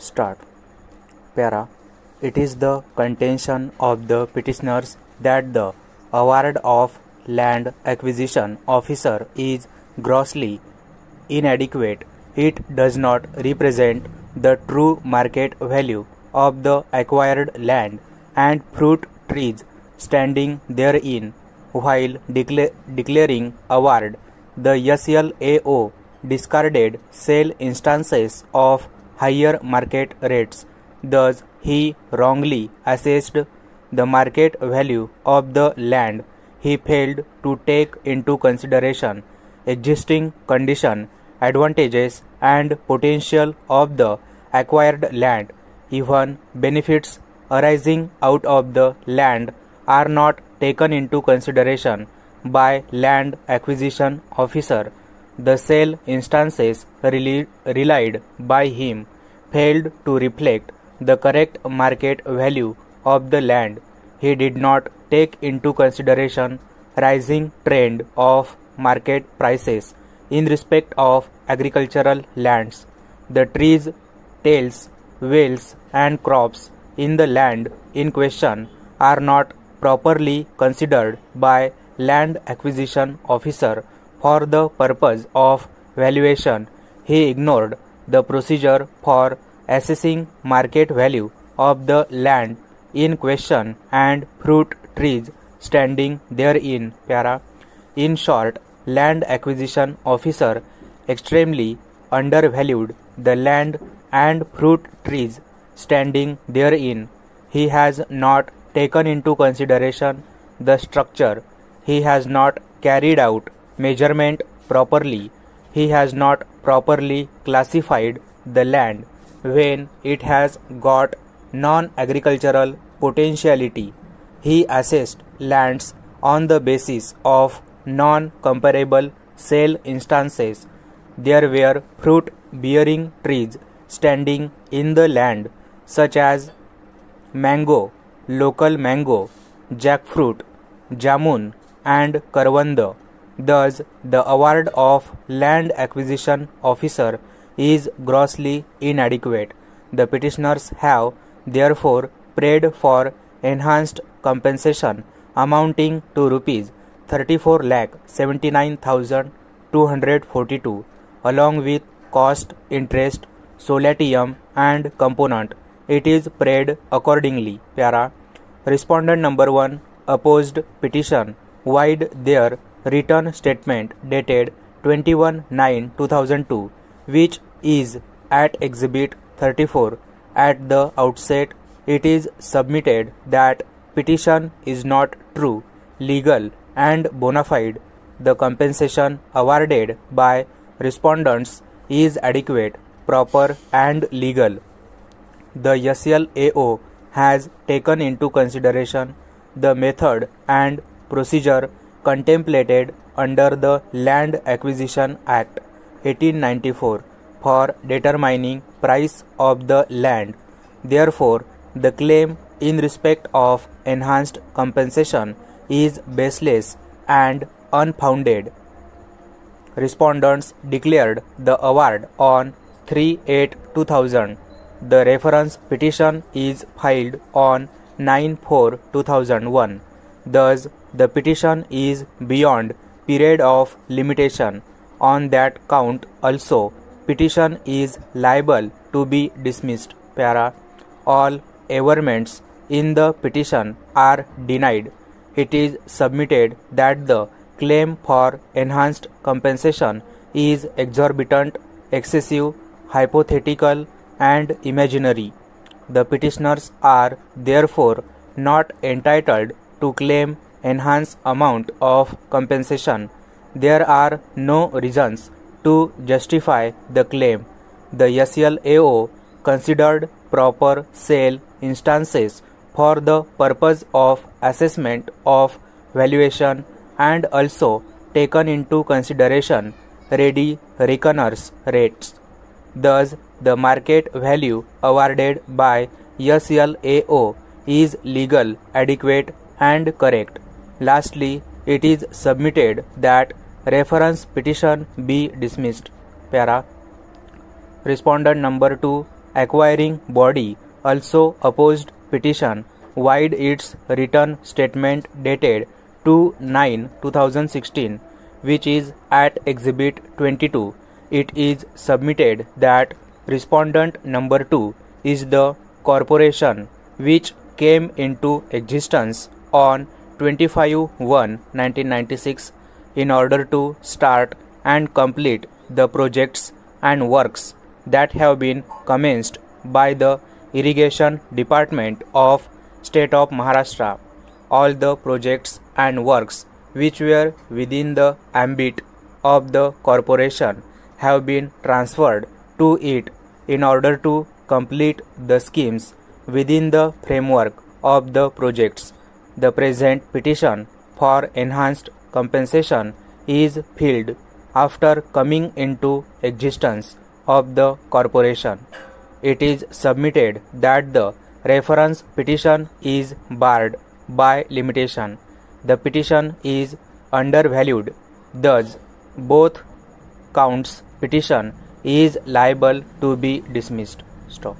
Start. Para. It is the contention of the petitioners that the award of land acquisition officer is grossly inadequate. It does not represent the true market value of the acquired land and fruit trees standing therein. While declaring award, the SLAO discarded sale instances of higher market rates. Thus, he wrongly assessed the market value of the land. He failed to take into consideration existing condition, advantages and potential of the acquired land. Even benefits arising out of the land are not taken into consideration by land acquisition officer. The sale instances relied by him failed to reflect the correct market value of the land. He did not take into consideration rising trend of market prices in respect of agricultural lands. The trees, tails, wells and crops in the land in question are not properly considered by land acquisition officer for the purpose of valuation. He ignored the procedure for assessing market value of the land in question and fruit trees standing therein. Para. In short, land acquisition officer extremely undervalued the land and fruit trees standing therein. He has not taken into consideration the structure. He has not carried out measurement properly. He has not properly classified the land when it has got non-agricultural potentiality. He assessed lands on the basis of non-comparable sale instances. There were fruit-bearing trees standing in the land such as mango, local mango, jackfruit, jamun and karwanda. Thus, the award of land acquisition officer is grossly inadequate. The petitioners have therefore prayed for enhanced compensation amounting to rupees 34,79,242 along with cost, interest, solatium and component. It is prayed accordingly. Para. Respondent number 1 opposed petition void their written statement dated 21/9/2002, which is at Exhibit 34. At the outset, it is submitted that petition is not true, legal and bona fide. The compensation awarded by respondents is adequate, proper and legal. The SLAO has taken into consideration the method and procedure contemplated under the Land Acquisition Act 1894 for determining price of the land. Therefore, the claim in respect of enhanced compensation is baseless and unfounded. Respondents declared the award on 3/8/2000. The reference petition is filed on 9/4/2001. Thus, the petition is beyond period of limitation. On that count also, petition is liable to be dismissed. Para. All averments in the petition are denied. It is submitted that the claim for enhanced compensation is exorbitant, excessive, hypothetical and imaginary. The petitioners are therefore not entitled to claim enhanced amount of compensation. There are no reasons to justify the claim. The SLAO considered proper sale instances for the purpose of assessment of valuation and also taken into consideration ready reckoners rates. Thus, the market value awarded by SLAO is legal, adequate and correct. Lastly, it is submitted that reference petition be dismissed. Para. Respondent number 2 acquiring body also opposed petition vide its written statement dated 2/9/2016, which is at Exhibit 22. It is submitted that respondent number 2 is the corporation which came into existence on 25/1/1996 in order to start and complete the projects and works that have been commenced by the Irrigation Department of State of Maharashtra. All the projects and works which were within the ambit of the corporation have been transferred to it in order to complete the schemes within the framework of the projects. The present petition for enhanced compensation is filed after coming into existence of the corporation. It is submitted that the reference petition is barred by limitation. The petition is undervalued. Thus, both counts petition is liable to be dismissed. Stop.